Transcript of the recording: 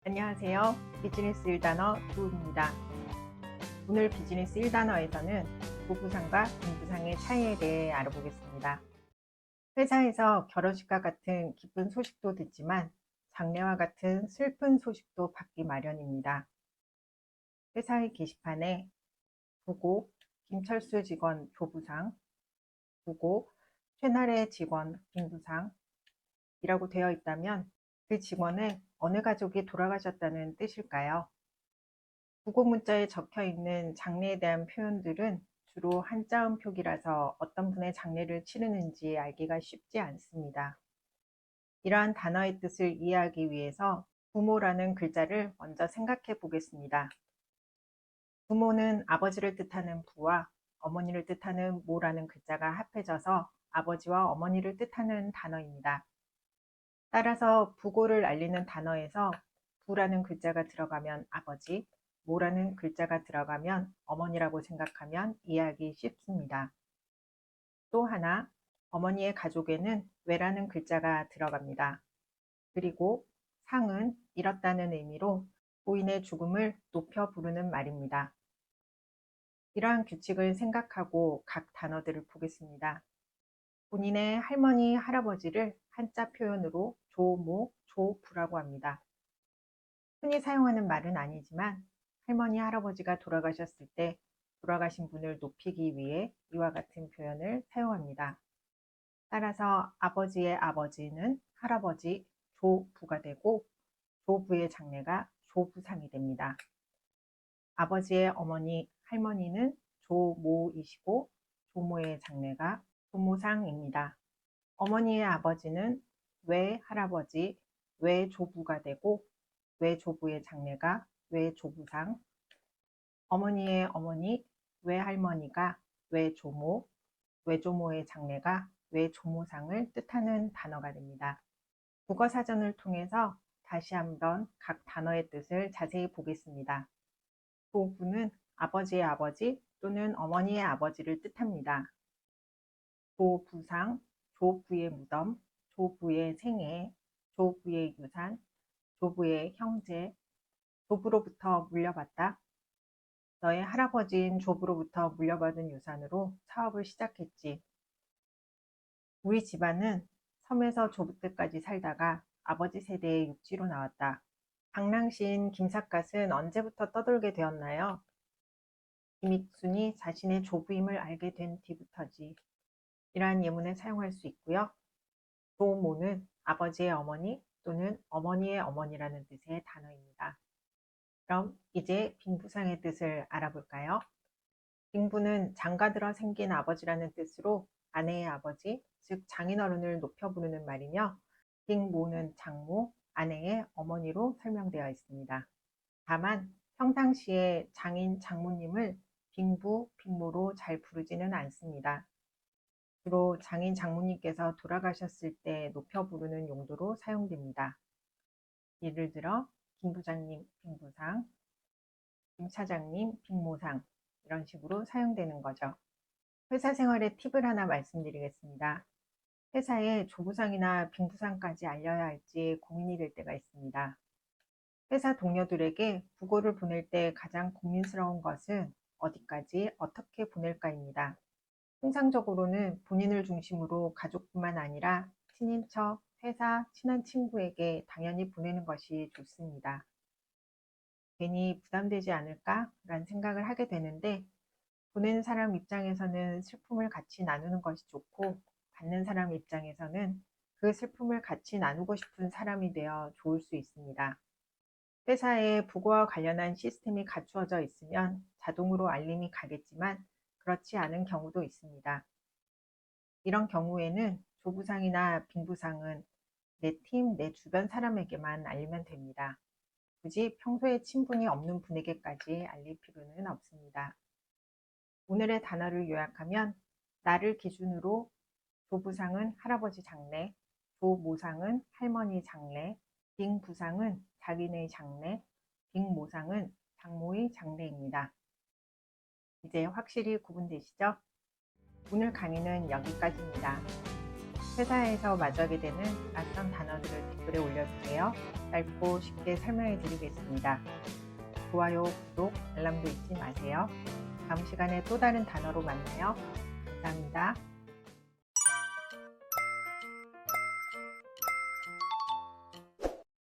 안녕하세요. 비즈니스 1단어 두입니다. 오늘 비즈니스 1단어에서는 부부상과 분부상의 차이에 대해 알아보겠습니다. 회사에서 결혼식과 같은 기쁜 소식도 듣지만 장례와 같은 슬픈 소식도 받기 마련입니다. 회사의 게시판에 부고 김철수 직원 조부상, 부고 최나래 직원 빈부상이라고 되어 있다면 그 직원의 어느 가족이 돌아가셨다는 뜻일까요? 부고 문자에 적혀 있는 장례에 대한 표현들은 주로 한자음 표기라서 어떤 분의 장례를 치르는지 알기가 쉽지 않습니다. 이러한 단어의 뜻을 이해하기 위해서 부모라는 글자를 먼저 생각해 보겠습니다. 부모는 아버지를 뜻하는 부와 어머니를 뜻하는 모라는 글자가 합해져서 아버지와 어머니를 뜻하는 단어입니다. 따라서 부고를 알리는 단어에서 부라는 글자가 들어가면 아버지, 모라는 글자가 들어가면 어머니라고 생각하면 이해하기 쉽습니다. 또 하나, 어머니의 가족에는 외라는 글자가 들어갑니다. 그리고 상은 잃었다는 의미로 부인의 죽음을 높여 부르는 말입니다. 이러한 규칙을 생각하고 각 단어들을 보겠습니다. 본인의 할머니, 할아버지를 한자 표현으로 조모, 조부라고 합니다. 흔히 사용하는 말은 아니지만 할머니, 할아버지가 돌아가셨을 때 돌아가신 분을 높이기 위해 이와 같은 표현을 사용합니다. 따라서 아버지의 아버지는 할아버지 조부가 되고 조부의 장례가 조부상이 됩니다. 아버지의 어머니, 할머니는 조모이시고 조모의 장례가 조모상입니다. 어머니의 아버지는 외할아버지, 외조부가 되고 외조부의 장례가 외조부상, 어머니의 어머니, 외할머니가 외조모, 외조모의 장례가 외조모상을 뜻하는 단어가 됩니다. 국어사전을 통해서 다시 한번 각 단어의 뜻을 자세히 보겠습니다. 조부는 아버지의 아버지 또는 어머니의 아버지를 뜻합니다. 조부상, 조부의 무덤, 조부의 생애, 조부의 유산, 조부의 형제, 조부로부터 물려받다. 너의 할아버지인 조부로부터 물려받은 유산으로 사업을 시작했지. 우리 집안은 섬에서 조부 때까지 살다가 아버지 세대의 육지로 나왔다. 방랑시인 김삿갓은 언제부터 떠돌게 되었나요? 김익순이 자신의 조부임을 알게 된 뒤부터지. 이러한 예문에 사용할 수 있고요. 조모는 아버지의 어머니 또는 어머니의 어머니라는 뜻의 단어입니다. 그럼 이제 빈부상의 뜻을 알아볼까요? 빈부는 장가들어 생긴 아버지라는 뜻으로 아내의 아버지, 즉 장인어른을 높여 부르는 말이며 빈모는 장모, 아내의 어머니로 설명되어 있습니다. 다만 평상시에 장인, 장모님을 빈부, 빈모로 잘 부르지는 않습니다. 주로 장인, 장모님께서 돌아가셨을 때 높여 부르는 용도로 사용됩니다. 예를 들어 김 부장님 빈부상, 김 차장님 빈모상 이런 식으로 사용되는 거죠. 회사 생활의 팁을 하나 말씀드리겠습니다. 회사에 조부상이나 빈부상까지 알려야 할지 고민이 될 때가 있습니다. 회사 동료들에게 부고를 보낼 때 가장 고민스러운 것은 어디까지 어떻게 보낼까입니다. 통상적으로는 본인을 중심으로 가족뿐만 아니라 친인척, 회사, 친한 친구에게 당연히 보내는 것이 좋습니다. 괜히 부담되지 않을까라는 생각을 하게 되는데 보내는 사람 입장에서는 슬픔을 같이 나누는 것이 좋고 받는 사람 입장에서는 그 슬픔을 같이 나누고 싶은 사람이 되어 좋을 수 있습니다. 회사에 부고와 관련한 시스템이 갖추어져 있으면 자동으로 알림이 가겠지만 그렇지 않은 경우도 있습니다. 이런 경우에는 조부상이나 빈부상은 내 팀, 내 주변 사람에게만 알리면 됩니다. 굳이 평소에 친분이 없는 분에게까지 알릴 필요는 없습니다. 오늘의 단어를 요약하면 나를 기준으로 조부상은 할아버지 장례, 조모상은 할머니 장례, 빙부상은 자기네 장례, 빙모상은 장모의 장례입니다. 이제 확실히 구분되시죠? 오늘 강의는 여기까지입니다. 회사에서 마주하게 되는 낯선 단어들을 댓글에 올려주세요. 짧고 쉽게 설명해 드리겠습니다. 좋아요, 구독, 알람도 잊지 마세요. 다음 시간에 또 다른 단어로 만나요. 감사합니다.